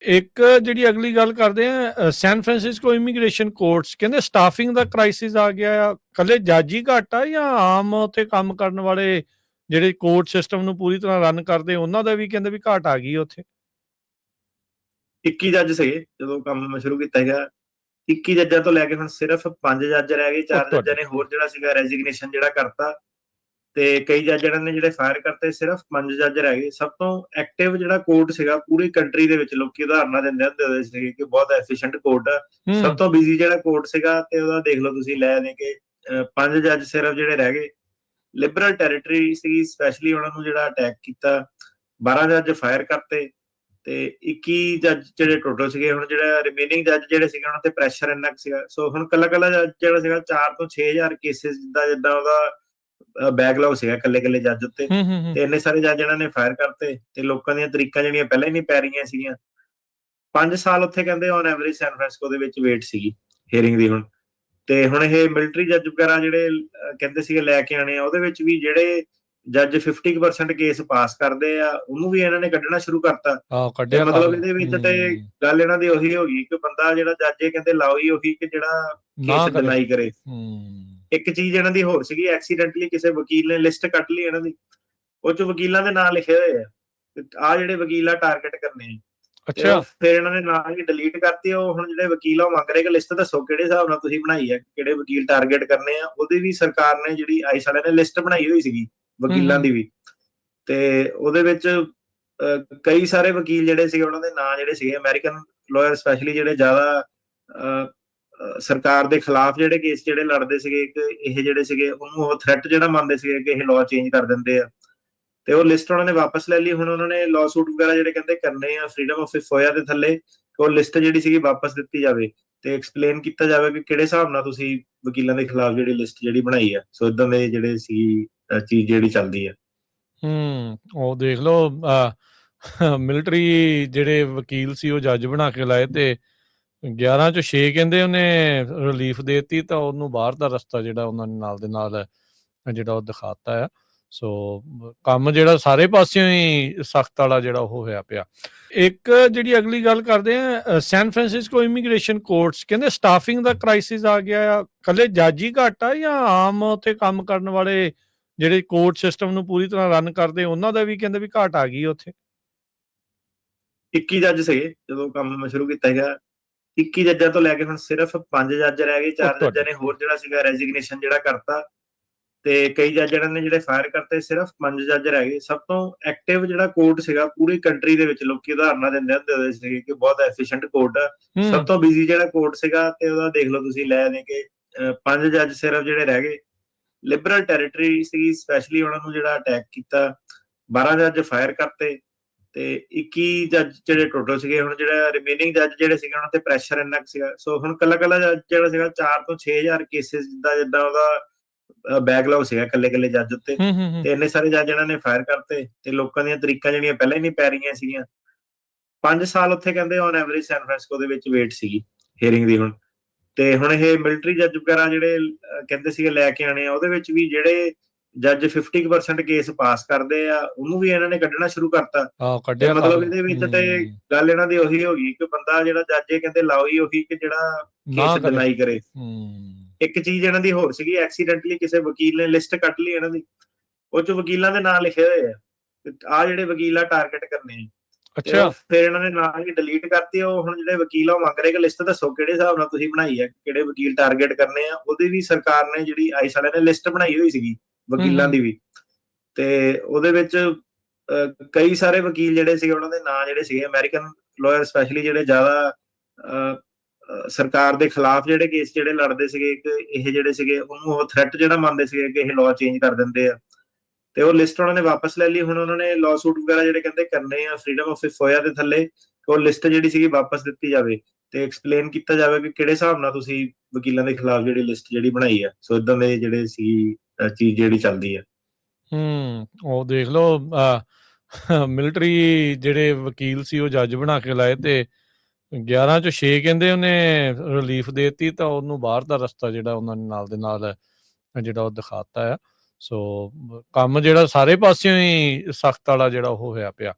ਇੱਕ ਜਿਹੜੀ ਅਗਲੀ ਗੱਲ ਕਰਦੇ ਆ ਸੈਨ ਫਰਾਂਸਿਸਕੋ ਇਮੀਗ੍ਰੇਸ਼ਨ ਕੋਰਟਸ ਕਹਿੰਦੇ ਸਟਾਫਿੰਗ ਦਾ ਕ੍ਰਾਈਸਿਸ ਆ ਗਿਆ ਆ। ਕੱਲੇ ਜੱਜ ਹੀ ਘੱਟ ਆ ਜਾਂ ਆਮ ਉੱਥੇ ਕੰਮ ਕਰਨ ਵਾਲੇ ਜਿਹੜੇ ਕੋਰਟ ਸਿਸਟਮ ਨੂੰ ਪੂਰੀ ਤਰ੍ਹਾਂ ਰਨ ਕਰਦੇ ਉਹਨਾਂ ਦਾ ਵੀ ਕਹਿੰਦੇ ਵੀ ਘਾਟ ਆ ਗਈ ਉੱਥੇ। 21 ਜੱਜ ਸੀਗੇ ਜਦੋਂ ਕੰਮ ਮੈਂ ਸ਼ੁਰੂ ਕੀਤਾ ਹੈਗਾ। 21 ਜੱਜਾਂ ਤੋਂ ਲੈ ਕੇ ਹੁਣ ਸਿਰਫ 5 ਜੱਜ ਰਹਿ ਗਏ। 4 ਜੱਜਾਂ ਨੇ ਹੋਰ ਜਿਹੜਾ ਸੀਗਾ ਰੈਜ਼ਿਗਨੇਸ਼ਨ ਜਿਹੜਾ ਕਰਤਾ ਤੇ ਕਈ ਜੱਜ ਇਹਨਾਂ ਨੇ ਜਿਹੜੇ ਫਾਇਰ ਕਰਤੇ। ਸਿਰਫ 5 ਜੱਜ ਰਹਿ ਗਏ। ਸਭ ਤੋਂ ਐਕਟਿਵ ਜਿਹੜਾ ਕੋਰਟ ਸੀਗਾ ਪੂਰੀ ਕੰਟਰੀ ਦੇ ਵਿੱਚ, ਲੋਕੀ ਉਦਾਹਰਨਾਂ ਦਿੰਦੇ ਹੁੰਦੇ ਸੀਗੇ ਕਿ ਬਹੁਤ ਐਫੀਸ਼ੀਐਂਟ ਕੋਰਟ ਆ। ਸਭ ਤੋਂ ਬਿਜ਼ੀ ਜਿਹੜਾ ਕੋਰਟ ਸੀਗਾ ਤੇ ਉਹਦਾ ਦੇਖ ਲਓ ਤੁਸੀਂ, ਲੈ ਦੇ ਕੇ 5 ਜੱਜ ਸਿਰਫ ਜਿਹੜੇ ਰਹਿ ਗਏ। ਲਿਬਰਲ ਟੈਰੀਟਰੀ ਸੀ, ਸਪੈਸ਼ਲੀ ਉਹਨਾਂ ਨੂੰ ਜਿਹੜਾ ਅਟੈਕ ਕੀਤਾ। 12 ਜੱਜ ਫਾਇਰ ਕਰਤੇ ਤੇ 21 ਜੱਜ ਜਿਹੜੇ ਟੋਟਲ ਸੀਗੇ। ਹੁਣ ਜਿਹੜਾ ਰਿਮੇਨਿੰਗ ਜੱਜ ਜਿਹੜੇ ਸੀਗੇ ਉਹਨਾਂ ਤੇ ਪ੍ਰੈਸ਼ਰ ਇੰਨਾ ਸੀਗਾ। ਸੋ ਹੁਣ ਕੱਲਾ ਜੱਜ ਜਿਹੜਾ ਸੀਗਾ 4 ਤੋਂ 6000 ਕੇਸਿਸ ਜਿੱਦਾਂ ਉਹਦਾ ਬੈਕਲੌਗ ਸੀਗਾ ਕੱਲੇ ਜੱਜ ਉੱਤੇ। ਤੇ ਇੰਨੇ ਸਾਰੇ ਜੱਜ ਇਹਨਾਂ ਨੇ ਫਾਇਰ ਕਰਤੇ ਤੇ ਲੋਕਾਂ ਦੀਆਂ ਤਰੀਕਾਂ ਜਿਹੜੀਆਂ ਪਹਿਲਾਂ ਹੀ ਨਹੀਂ ਪੈ ਰਹੀਆਂ ਸੀਗੀਆਂ। 5 ਸਾਲ ਉੱਥੇ ਕਹਿੰਦੇ ਔਨ ਐਵਰੇਜ ਸੈਨ ਫਰਾਂਸਿਸਕੋ ਦੇ ਵਿੱਚ ਵੇਟ ਸੀਗੀ ਹੀਅਰਿੰਗ ਦੀ। ਹੁਣ ਤੇ ਹੁਣ ਇਹ ਮਿਲਟਰੀ ਜੱਜ ਵਗੈਰਾ ਜਿਹੜੇ ਕਹਿੰਦੇ ਸੀਗੇ ਲੈ ਕੇ ਆਣੇ ਆ, ਉਹਦੇ ਵਿੱਚ ਵੀ ਜਿਹੜੇ ਜੱਜ 50% ਕੇਸ ਪਾਸ ਕਰਦੇ ਆ ਉਹਨੂੰ ਵੀ ਇਹਨਾਂ ਨੇ ਕੱਢਣਾ ਸ਼ੁਰੂ ਕਰਤਾ। ਮਤਲਬ ਇਹਦੇ ਵਿੱਚ ਤੇ ਗੱਲ ਇਹਨਾਂ ਦੀ ਉਹੀ ਹੋ ਗਈ ਕਿ ਬੰਦਾ ਜਿਹੜਾ ਜੱਜ ਇਹ ਕਹਿੰਦੇ ਲਾਓ ਹੀ ਉਹੀ ਕਿ ਜਿਹੜਾ ਕੇਸ ਡਿਨਾਈ ਕਰੇ। ਇੱਕ ਚੀਜ਼ ਇਹਨਾਂ ਦੀ ਹੋਰ ਸੀਗੀ, ਐਕਸੀਡੈਂਟਲੀ ਕਿਸੇ ਵਕੀਲ ਨੇ ਲਿਸਟ ਕੱਟ ਲਈ ਇਹਨਾਂ ਦੀ, ਉਹ ਚ ਵਕੀਲਾਂ ਦੇ ਨਾਂ ਲਿਖੇ ਹੋਏ ਆ ਜਿਹੜੇ ਵਕੀਲ ਆ ਟਾਰਗੇਟ ਕਰਨੇ। ਅੱਛਾ, ਫਿਰ ਇਹਨਾਂ ਨੇ ਨਾਂ ਹੀ ਡਿਲੀਟ ਕਰਤੀ। ਉਹ ਹੁਣ ਜਿਹੜੇ ਵਕੀਲ ਉਹ ਮੰਗ ਰਹੇ ਕਿ ਲਿਸਟ ਦੱਸੋ ਕਿਹੜੇ ਹਿਸਾਬ ਨਾਲ ਤੁਸੀਂ ਬਣਾਈ ਹੈ, ਕਿਹੜੇ ਵਕੀਲ ਟਾਰਗੇਟ ਕਰਨੇ ਆ। ਉਹਦੀ ਵੀ ਸਰਕਾਰ ਨੇ ਜਿਹੜੀ ਆਈਸ ਵਾਲਿਆਂ ਨੇ ਲਿਸਟ ਬਣਾਈ ਹੋਈ ਸੀਗੀ ਵਕੀਲਾਂ ਦੀ ਵੀ, ਤੇ ਉਹਦੇ ਵਿੱਚ ਕਈ ਸਾਰੇ ਵਕੀਲ ਜਿਹੜੇ ਸੀਗੇ ਉਹਨਾਂ ਦੇ ਨਾਂ ਜਿਹੜੇ ਸੀਗੇ ਅਮਰੀਕਨ ਲਾਇਰ ਸਪੈਸ਼ਲੀ ਜਿਹੜੇ ਜ਼ਿਆਦਾ ਸਰਕਾਰ ਦੇ ਖਿਲਾਫ ਜਿਹੜੇ ਕੇਸ ਜਿਹੜੇ ਲੜਦੇ ਸੀਗੇ, ਇਹ ਜਿਹੜੇ ਸੀਗੇ ਉਹਨੂੰ ਉਹ ਥ੍ਰੈਟ ਜਿਹੜਾ ਮੰਨਦੇ ਸੀਗੇ ਕਿ ਇਹ ਲਾਅ ਚੇਂਜ ਕਰ ਦਿੰਦੇ ਆ। ਤੇ ਉਹ ਲਿਸਟ ਉਹਨਾਂ ਨੇ ਵਾਪਸ ਲੈ ਲਈ। ਹੁਣ ਉਹਨਾਂ ਨੇ ਲਾਅ ਸੂਟ ਵਗੈਰਾ ਜਿਹੜੇ ਕਹਿੰਦੇ ਕਰਨੇ ਆ ਫਰੀडम ਆਫ ਫੋਇਆ ਦੇ ਥੱਲੇ, ਉਹ ਲਿਸਟ ਜਿਹੜੀ ਸੀਗੀ ਵਾਪਸ ਦਿੱਤੀ ਜਾਵੇ ਤੇ ਐਕਸਪਲੇਨ ਕੀਤਾ ਜਾਵੇ ਕਿ ਕਿਹੜੇ ਹਿਸਾਬ ਨਾਲ ਤੁਸੀਂ ਵਕੀਲਾਂ ਦੇ ਖਿਲਾਫ ਜਿਹੜੀ ਲਿਸਟ ਜਿਹੜੀ ਬਣਾਈ ਆ। ਸੋ ਇਦਾਂ ਦੇ ਜਿਹੜੇ ਸੀ ਚੀਜ਼ ਜਿਹੜੀ ਚੱਲਦੀ ਆ। ਉਹ ਦੇਖ ਲਓ ਮਿਲਟਰੀ ਜਿਹੜੇ ਵਕੀਲ ਸੀ ਉਹ ਜੱਜ ਬਣਾ ਕੇ ਲਾਏ ਤੇ 11 ਚੋਂ 6 ਕਹਿੰਦੇ ਉਹਨੇ ਰਿਲੀਫ ਦੇਤੀ ਤਾਂ ਉਹਨੂੰ ਬਾਹਰ ਦਾ ਰਸਤਾ ਜਿਹੜਾ ਉਹਨਾਂ ਨੇ ਨਾਲ ਦੇ ਨਾਲ ਜਿਹੜਾ ਉਹ ਦਿਖਾਤਾ ਆ। ਸੋ ਕੰਮ ਜਿਹੜਾ ਸਾਰੇ ਪਾਸਿਓਂ ਹੀ ਸਖਤ ਵਾਲਾ ਜਿਹੜਾ ਉਹ ਹੋਇਆ ਪਿਆ। ਇੱਕ ਜਿਹੜੀ ਅਗਲੀ ਗੱਲ ਕਰਦੇ ਆ ਸੈਨ ਫਰਾਂਸਿਸਕੋ ਇਮੀਗ੍ਰੇਸ਼ਨ ਕੋਰਟਸ ਕਹਿੰਦੇ ਸਟਾਫਿੰਗ ਦਾ ਕ੍ਰਾਈਸਿਸ ਆ ਗਿਆ ਆ। ਕੱਲੇ ਜੱਜ ਹੀ ਘੱਟ ਆ ਜਾਂ ਆਮ ਉੱਥੇ ਕੰਮ ਕਰਨ ਵਾਲੇ ਜਿਹੜੇ ਕੋਰਟ ਸਿਸਟਮ ਨੂੰ ਪੂਰੀ ਤਰ੍ਹਾਂ ਰਨ ਕਰਦੇ ਉਹਨਾਂ ਦਾ ਵੀ ਕਹਿੰਦੇ ਵੀ ਘਾਟ ਆ ਗਈ ਉੱਥੇ। 21 ਜੱਜ ਸੀਗੇ ਜਦੋਂ ਕੰਮ ਮੈਂ ਸ਼ੁਰੂ ਕੀਤਾ ਹੈਗਾ। 21 ਜੱਜਾਂ ਤੋਂ ਲੈ ਕੇ ਹੁਣ ਸਿਰਫ 5 ਜੱਜ ਰਹਿ ਗਏ। 4 ਜੱਜਾਂ ਨੇ ਹੋਰ ਜਿਹੜਾ ਸੀਗਾ ਰੈਜ਼ਿਗਨੇਸ਼ਨ ਜਿਹੜਾ ਕਰਤਾ ਤੇ ਕਈ ਜੱਜ ਇਹਨਾਂ ਨੇ ਜਿਹੜੇ ਫਾਇਰ ਕਰਤੇ। ਸਿਰਫ 5 ਜੱਜ ਰਹਿ ਗਏ। ਸਭ ਤੋਂ ਐਕਟਿਵ ਜਿਹੜਾ ਕੋਰਟ ਸੀਗਾ ਪੂਰੀ ਕੰਟਰੀ ਦੇ ਵਿੱਚ, ਲੋਕੀ ਉਦਾਹਰਨਾਂ ਦਿੰਦੇ ਹੁੰਦੇ ਸੀਗੇ ਕਿ ਬਹੁਤ ਐਫੀਸ਼ੀਐਂਟ ਕੋਰਟ ਆ। ਸਭ ਤੋਂ ਬਿਜ਼ੀ ਜਿਹੜਾ ਕੋਰਟ ਸੀਗਾ ਤੇ ਉਹਦਾ ਦੇਖ ਲਓ ਤੁਸੀਂ, ਲੈ ਦੇ ਕੇ 5 ਜੱਜ ਸਿਰਫ ਜਿਹੜੇ ਰਹਿ ਗਏ। ਲਿਬਰਲ ਟੈਰੀਟਰੀ ਸੀ, ਸਪੈਸ਼ਲੀ ਉਹਨਾਂ ਨੂੰ ਜਿਹੜਾ ਅਟੈਕ ਕੀਤਾ। 12 ਜੱਜ ਫਾਇਰ ਕਰਤੇ ਤੇ 21 ਜੱਜ ਜਿਹੜੇ ਟੋਟਲ ਸੀਗੇ। ਹੁਣ ਜਿਹੜਾ ਰਿਮੇਨਿੰਗ ਜੱਜ ਜਿਹੜੇ ਸੀਗੇ ਉਹਨਾਂ ਤੇ ਪ੍ਰੈਸ਼ਰ ਇੰਨਾ ਸੀਗਾ। ਸੋ ਹੁਣ ਕੱਲਾ ਜੱਜ ਜਿਹੜਾ ਸੀਗਾ 4 ਤੋਂ 6000 ਕੇਸਿਸ ਜਿੱਦਾਂ ਉਹਦਾ ਬੈਕਲੌਗ ਸੀਗਾ ਕੱਲੇ ਜੱਜ ਉੱਤੇ। ਤੇ ਇੰਨੇ ਸਾਰੇ ਜੱਜ ਇਹਨਾਂ ਨੇ ਫਾਇਰ ਕਰਤੇ ਤੇ ਲੋਕਾਂ ਦੀਆਂ ਤਰੀਕਾਂ ਜਿਹੜੀਆਂ ਪਹਿਲਾਂ ਹੀ ਨਹੀਂ ਪੈ ਰਹੀਆਂ ਸੀਗੀਆਂ। 5 ਸਾਲ ਉੱਥੇ ਕਹਿੰਦੇ ਔਨ ਐਵਰੇਜ ਸੈਨ ਫਰਾਂਸਿਸਕੋ ਦੇ ਵਿੱਚ ਵੇਟ ਸੀਗੀ ਹੀਅਰਿੰਗ ਦੀ। ਹੁਣ ਤੇ ਹੁਣ ਇਹ ਮਿਲਟਰੀ ਜੱਜ ਵਗੈਰਾ ਜਿਹੜੇ ਕਹਿੰਦੇ ਸੀਗੇ ਲੈ ਕੇ ਆਣੇ ਆ, ਉਹਦੇ ਵਿੱਚ ਵੀ ਜਿਹੜੇ ਜੱਜ 50% ਕੇਸ ਪਾਸ ਕਰਦੇ ਆ ਉਹਨੂੰ ਵੀ ਇਹਨਾਂ ਨੇ ਕੱਢਣਾ ਸ਼ੁਰੂ ਕਰਤਾ। ਮਤਲਬ ਇਹਦੇ ਵਿੱਚ ਤੇ ਗੱਲ ਇਹਨਾਂ ਦੀ ਉਹੀ ਹੋ ਗਈ ਕਿ ਬੰਦਾ ਜਿਹੜਾ ਜੱਜ ਇਹ ਕਹਿੰਦੇ ਲਾਓ ਹੀ ਉਹੀ ਕਿ ਜਿਹੜਾ ਕੇਸ ਡਿਨਾਈ ਕਰੇ। ਇੱਕ ਚੀਜ਼ ਇਹਨਾਂ ਦੀ ਹੋਰ ਸੀਗੀ, ਐਕਸੀਡੈਂਟਲੀ ਕਿਸੇ ਵਕੀਲ ਨੇ ਲਿਸਟ ਕੱਟ ਲਈ ਇਹਨਾਂ ਦੀ, ਉਹ ਚ ਵਕੀਲਾਂ ਦੇ ਨਾਂ ਲਿਖੇ ਹੋਏ ਆ ਜਿਹੜੇ ਵਕੀਲ ਆ ਟਾਰਗੇਟ ਕਰਨੇ। ਅੱਛਾ, ਫਿਰ ਇਹਨਾਂ ਨੇ ਨਾਂ ਹੀ ਡਿਲੀਟ ਕਰਤੀ। ਉਹ ਹੁਣ ਜਿਹੜੇ ਵਕੀਲ ਉਹ ਮੰਗ ਰਹੇ ਕਿ ਲਿਸਟ ਦੱਸੋ ਕਿਹੜੇ ਹਿਸਾਬ ਨਾਲ ਤੁਸੀਂ ਬਣਾਈ ਹੈ, ਕਿਹੜੇ ਵਕੀਲ ਟਾਰਗੇਟ ਕਰਨੇ ਆ। ਉਹਦੀ ਵੀ ਸਰਕਾਰ ਨੇ ਜਿਹੜੀ ਆਈਸ ਵਾਲਿਆਂ ਨੇ ਲਿਸਟ ਬਣਾਈ ਹੋਈ ਸੀਗੀ ਵਕੀਲਾਂ ਦੀ ਵੀ, ਤੇ ਉਹਦੇ ਵਿੱਚ ਕਈ ਸਾਰੇ ਵਕੀਲ ਜਿਹੜੇ ਸੀਗੇ ਉਹਨਾਂ ਦੇ ਨਾਂ ਜਿਹੜੇ ਸੀਗੇ ਅਮਰੀਕਨ ਲਾਇਰ ਸਪੈਸ਼ਲੀ ਜਿਹੜੇ ਜ਼ਿਆਦਾ ਸਰਕਾਰ ਦੇ ਖਿਲਾਫ ਜਿਹੜੇ ਕੇਸ ਜਿਹੜੇ ਲੜਦੇ ਸੀਗੇ, ਇਹ ਜਿਹੜੇ ਸੀਗੇ ਉਹਨੂੰ ਉਹ ਥ੍ਰੈਟ ਜਿਹੜਾ ਮੰਨਦੇ ਸੀਗੇ ਕਿ ਇਹ ਲਾਅ ਚੇਂਜ ਕਰ ਦਿੰਦੇ ਆ। ਤੇ ਉਹ ਲਿਸਟ ਉਹਨਾਂ ਨੇ ਵਾਪਸ ਲੈ ਲਈ। ਹੁਣ ਉਹਨਾਂ ਨੇ ਲਾਅ ਸੂਟ ਵਗੈਰਾ ਜਿਹੜੇ ਕਹਿੰਦੇ ਕਰਨੇ ਆ ਫਰੀडम ਆਫ ਫੋਇਆ ਦੇ ਥੱਲੇ, ਉਹ ਲਿਸਟ ਜਿਹੜੀ ਸੀਗੀ ਵਾਪਸ ਦਿੱਤੀ ਜਾਵੇ ਤੇ ਐਕਸਪਲੇਨ ਕੀਤਾ ਜਾਵੇ ਕਿ ਕਿਹੜੇ ਹਿਸਾਬ ਨਾਲ ਤੁਸੀਂ ਵਕੀਲਾਂ ਦੇ ਖਿਲਾਫ ਜਿਹੜੀ ਲਿਸਟ ਜਿਹੜੀ ਬਣਾਈ ਆ। ਸੋ ਇਦਾਂ ਦੇ ਜਿਹੜੇ ਸੀ ਚੀਜ਼ ਜਿਹੜੀ ਚੱਲਦੀ ਆ। ਉਹ ਦੇਖ ਲਓ ਮਿਲਟਰੀ ਜਿਹੜੇ ਵਕੀਲ ਸੀ ਉਹ ਜੱਜ ਬਣਾ ਕੇ ਲਾਏ ਤੇ 11 ਚੋਂ 6 ਕਹਿੰਦੇ ਉਹਨੇ ਰਿਲੀਫ ਦੇਤੀ ਤਾਂ ਉਹਨੂੰ ਬਾਹਰ ਦਾ ਰਸਤਾ ਜਿਹੜਾ ਉਹਨਾਂ ਨੇ ਨਾਲ ਦੇ ਨਾਲ ਜਿਹੜਾ ਉਹ ਦਿਖਾਤਾ ਆ। ਸੋ ਕੰਮ ਜਿਹੜਾ ਸਾਰੇ ਪਾਸਿਓਂ ਹੀ ਸਖਤ ਵਾਲਾ ਜਿਹੜਾ ਉਹ ਹੋਇਆ ਪਿਆ।